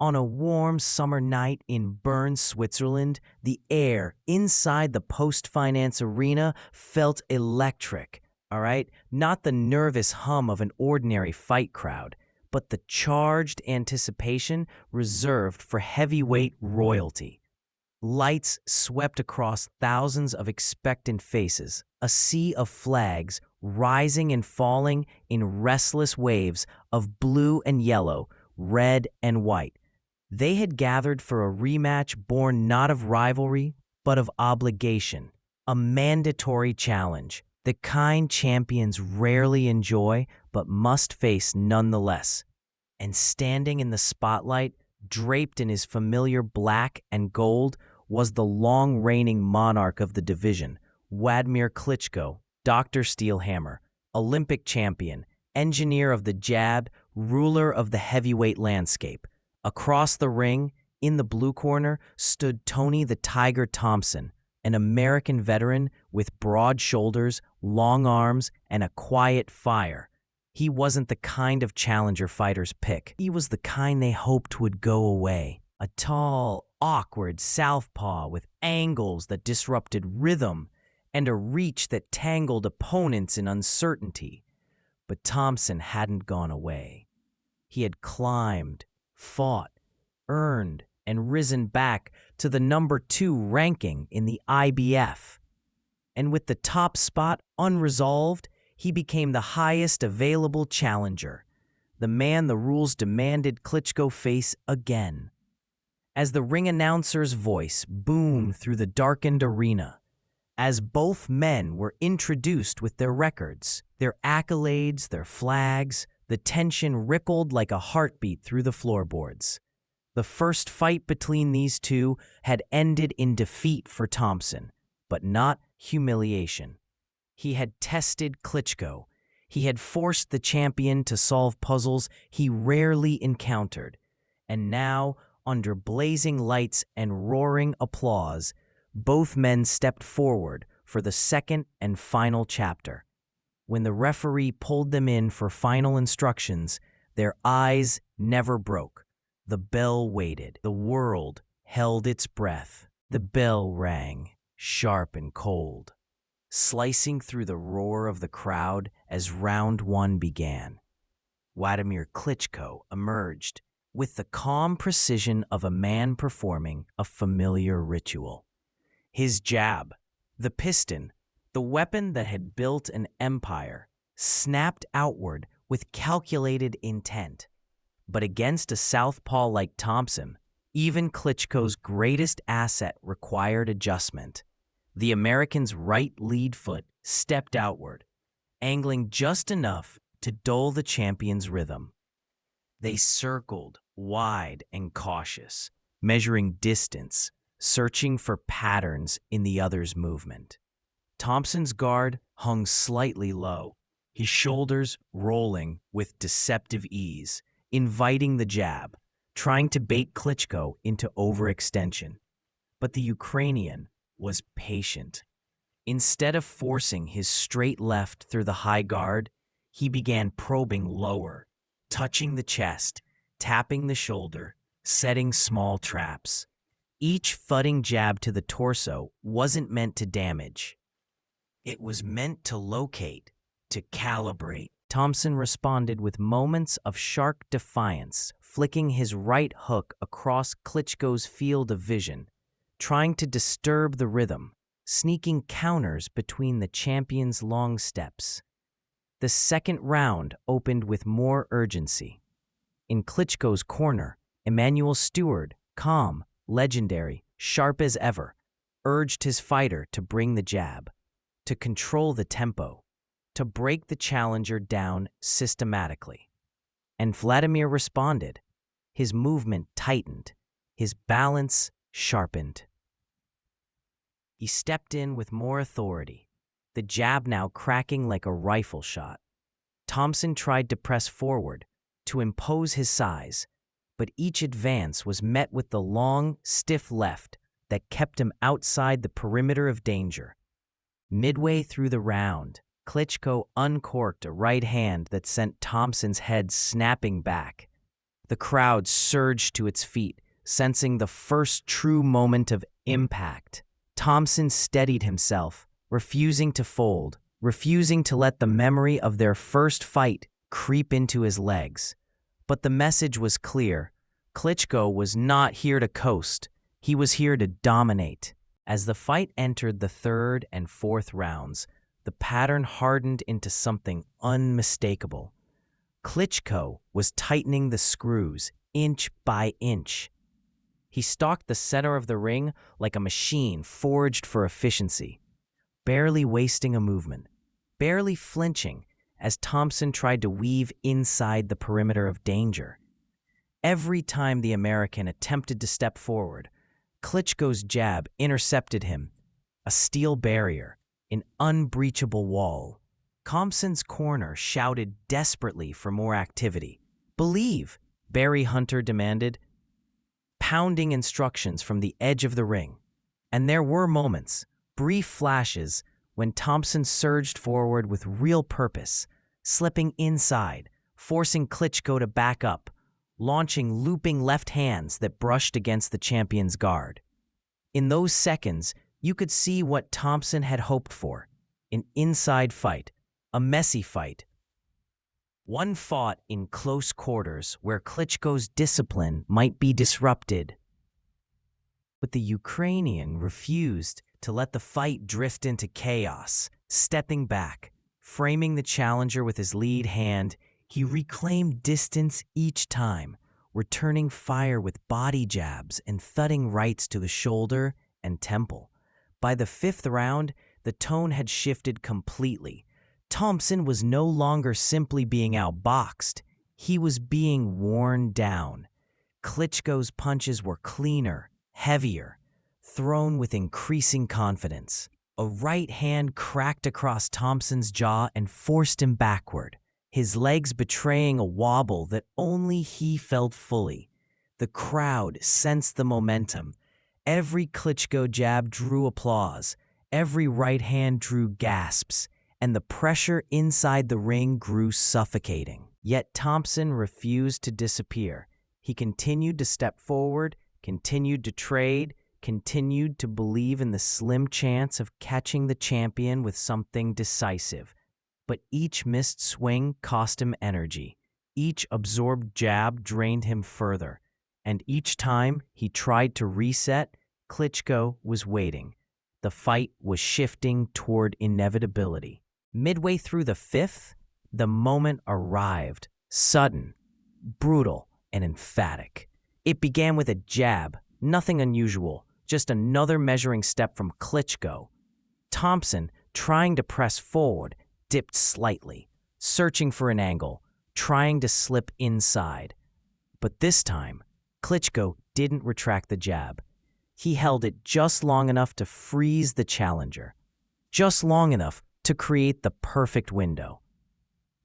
On a warm summer night in Bern, Switzerland, the air inside the post-finance arena felt electric, all right? Not the nervous hum of an ordinary fight crowd, but the charged anticipation reserved for heavyweight royalty. Lights swept across thousands of expectant faces, a sea of flags rising and falling in restless waves of blue and yellow, red and white. They had gathered for a rematch born not of rivalry, but of obligation, a mandatory challenge, the kind champions rarely enjoy but must face nonetheless. And standing in the spotlight, draped in his familiar black and gold, was the long-reigning monarch of the division, Wladimir Klitschko, Dr. Steelhammer, Olympic champion, engineer of the jab, ruler of the heavyweight landscape. Across the ring, in the blue corner, stood Tony the Tiger Thompson, an American veteran with broad shoulders, long arms, and a quiet fire. He wasn't the kind of challenger fighters pick. He was the kind they hoped would go away. A tall, awkward southpaw with angles that disrupted rhythm and a reach that tangled opponents in uncertainty. But Thompson hadn't gone away. He had climbed, fought, earned, and risen back to the number 2 ranking in the IBF. And with the top spot unresolved, he became the highest available challenger, the man the rules demanded Klitschko face again. As the ring announcer's voice boomed through the darkened arena, as both men were introduced with their records, their accolades, their flags, the tension rippled like a heartbeat through the floorboards. The first fight between these two had ended in defeat for Thompson, but not humiliation. He had tested Klitschko. He had forced the champion to solve puzzles he rarely encountered. And now, under blazing lights and roaring applause, both men stepped forward for the second and final chapter. When the referee pulled them in for final instructions, their eyes never broke. The bell waited. The world held its breath. The bell rang, sharp and cold, slicing through the roar of the crowd as round 1 began. Wladimir Klitschko emerged with the calm precision of a man performing a familiar ritual. His jab, the piston, the weapon that had built an empire, snapped outward with calculated intent. But against a southpaw like Thompson, even Klitschko's greatest asset required adjustment. The American's right lead foot stepped outward, angling just enough to dull the champion's rhythm. They circled, wide and cautious, measuring distance, searching for patterns in the other's movement. Thompson's guard hung slightly low, his shoulders rolling with deceptive ease, inviting the jab, trying to bait Klitschko into overextension. But the Ukrainian was patient. Instead of forcing his straight left through the high guard, he began probing lower, touching the chest, tapping the shoulder, setting small traps. Each thudding jab to the torso wasn't meant to damage. It was meant to locate, to calibrate. Thompson responded with moments of sharp defiance, flicking his right hook across Klitschko's field of vision, trying to disturb the rhythm, sneaking counters between the champion's long steps. The second round opened with more urgency. In Klitschko's corner, Emmanuel Stewart, calm, legendary, sharp as ever, urged his fighter to bring the jab, to control the tempo, to break the challenger down systematically. And Wladimir responded. His movement tightened, his balance sharpened. He stepped in with more authority, the jab now cracking like a rifle shot. Thompson tried to press forward, to impose his size, but each advance was met with the long, stiff left that kept him outside the perimeter of danger. Midway through the round, Klitschko uncorked a right hand that sent Thompson's head snapping back. The crowd surged to its feet, sensing the first true moment of impact. Thompson steadied himself, refusing to fold, refusing to let the memory of their first fight creep into his legs. But the message was clear. Klitschko was not here to coast. He was here to dominate. As the fight entered the third and fourth rounds, the pattern hardened into something unmistakable. Klitschko was tightening the screws inch by inch. He stalked the center of the ring like a machine forged for efficiency, barely wasting a movement, barely flinching as Thompson tried to weave inside the perimeter of danger. Every time the American attempted to step forward, Klitschko's jab intercepted him, a steel barrier, an unbreachable wall. Thompson's corner shouted desperately for more activity. "Believe," Barry Hunter demanded, pounding instructions from the edge of the ring. And there were moments, brief flashes, when Thompson surged forward with real purpose, slipping inside, forcing Klitschko to back up, launching looping left hands that brushed against the champion's guard. In those seconds, you could see what Thompson had hoped for: an inside fight, a messy fight. One fought in close quarters where Klitschko's discipline might be disrupted. But the Ukrainian refused to let the fight drift into chaos. Stepping back, framing the challenger with his lead hand, he reclaimed distance each time, returning fire with body jabs and thudding rights to the shoulder and temple. By the fifth round, the tone had shifted completely. Thompson was no longer simply being outboxed. He was being worn down. Klitschko's punches were cleaner, heavier, thrown with increasing confidence. A right hand cracked across Thompson's jaw and forced him backward, his legs betraying a wobble that only he felt fully. The crowd sensed the momentum. Every Klitschko jab drew applause. Every right hand drew gasps, and the pressure inside the ring grew suffocating. Yet Thompson refused to disappear. He continued to step forward, continued to trade, continued to believe in the slim chance of catching the champion with something decisive. But each missed swing cost him energy. Each absorbed jab drained him further. And each time he tried to reset, Klitschko was waiting. The fight was shifting toward inevitability. Midway through the fifth, the moment arrived, sudden, brutal, and emphatic. It began with a jab, nothing unusual, just another measuring step from Klitschko. Thompson, trying to press forward, dipped slightly, searching for an angle, trying to slip inside. But this time, Klitschko didn't retract the jab. He held it just long enough to freeze the challenger, just long enough to create the perfect window.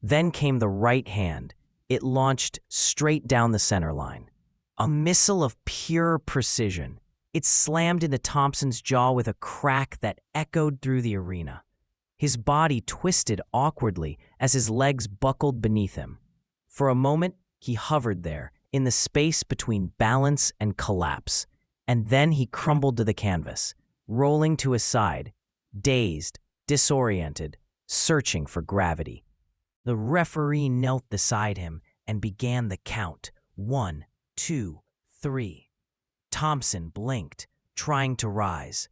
Then came the right hand. It launched straight down the center line. A missile of pure precision. It slammed into Thompson's jaw with a crack that echoed through the arena. His body twisted awkwardly as his legs buckled beneath him. For a moment, he hovered there, in the space between balance and collapse. And then he crumbled to the canvas, rolling to his side, dazed, disoriented, searching for gravity. The referee knelt beside him and began the count. 1, 2, 3. Thompson blinked, trying to rise.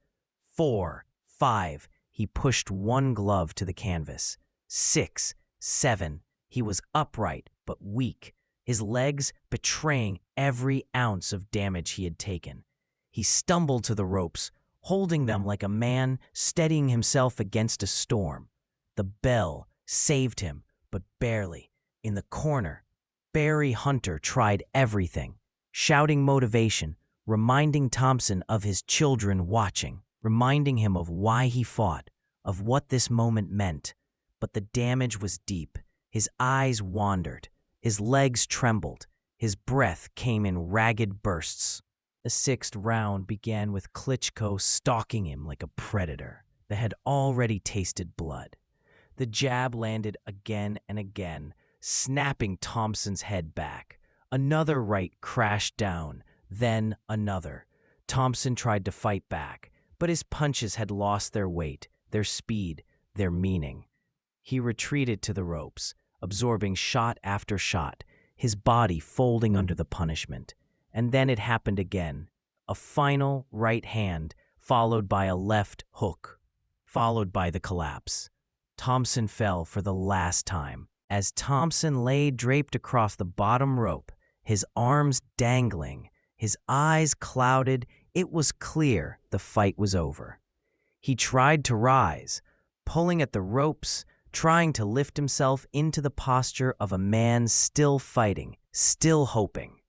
4, 5. He pushed one glove to the canvas. 6, 7. He was upright but weak, his legs betraying every ounce of damage he had taken. He stumbled to the ropes, holding them like a man steadying himself against a storm. The bell saved him, but barely. In the corner, Barry Hunter tried everything, shouting motivation, reminding Thompson of his children watching, reminding him of why he fought, of what this moment meant. But the damage was deep. His eyes wandered, his legs trembled, his breath came in ragged bursts. The sixth round began with Klitschko stalking him like a predator that had already tasted blood. The jab landed again and again, snapping Thompson's head back. Another right crashed down, then another. Thompson tried to fight back, but his punches had lost their weight, their speed, their meaning. He retreated to the ropes, absorbing shot after shot, his body folding under the punishment. And then it happened again. A final right hand, followed by a left hook, followed by the collapse. Thompson fell for the last time. As Thompson lay draped across the bottom rope, his arms dangling, his eyes clouded, it was clear the fight was over. He tried to rise, pulling at the ropes, trying to lift himself into the posture of a man still fighting, still hoping.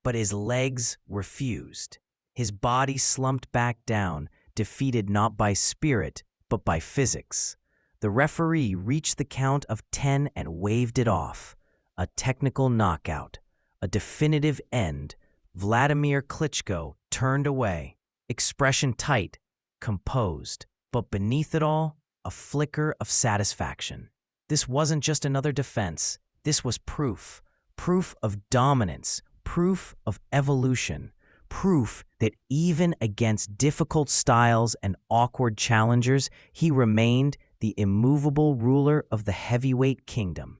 But his legs refused. His body slumped back down, defeated not by spirit, but by physics. The referee reached the count of 10 and waved it off. A technical knockout. A definitive end. Wladimir Klitschko turned away, expression tight, composed, but beneath it all, a flicker of satisfaction. This wasn't just another defense. This was proof. Proof of dominance. Proof of evolution. Proof that even against difficult styles and awkward challengers, he remained the immovable ruler of the heavyweight kingdom.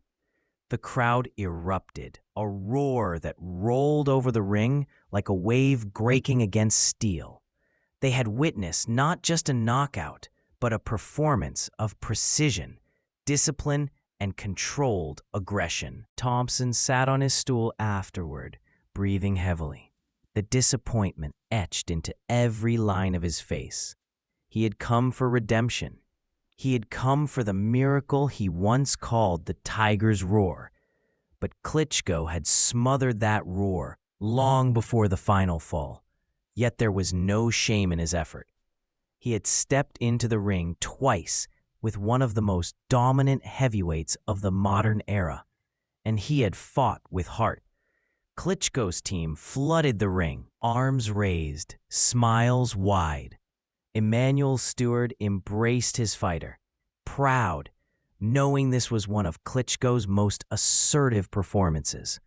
The crowd erupted, a roar that rolled over the ring like a wave breaking against steel. They had witnessed not just a knockout, but a performance of precision, discipline, and controlled aggression. Thompson sat on his stool afterward, breathing heavily, the disappointment etched into every line of his face. He had come for redemption. He had come for the miracle he once called the Tiger's Roar. But Klitschko had smothered that roar long before the final fall. Yet there was no shame in his effort. He had stepped into the ring twice with one of the most dominant heavyweights of the modern era, and he had fought with heart. Klitschko's team flooded the ring, arms raised, smiles wide. Emmanuel Stewart embraced his fighter, proud, knowing this was one of Klitschko's most assertive performances.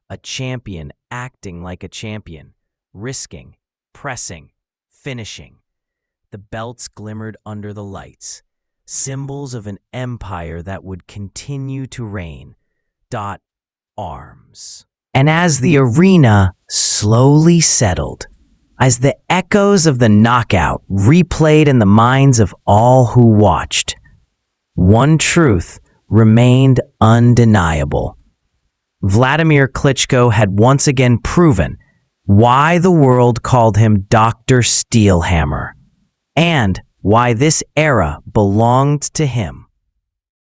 A champion acting like a champion, risking, pressing, finishing. The belts glimmered under the lights, symbols of an empire that would continue to reign. Arms. And as the arena slowly settled, as the echoes of the knockout replayed in the minds of all who watched, one truth remained undeniable. Wladimir Klitschko had once again proven why the world called him Dr. Steelhammer, and why this era belonged to him.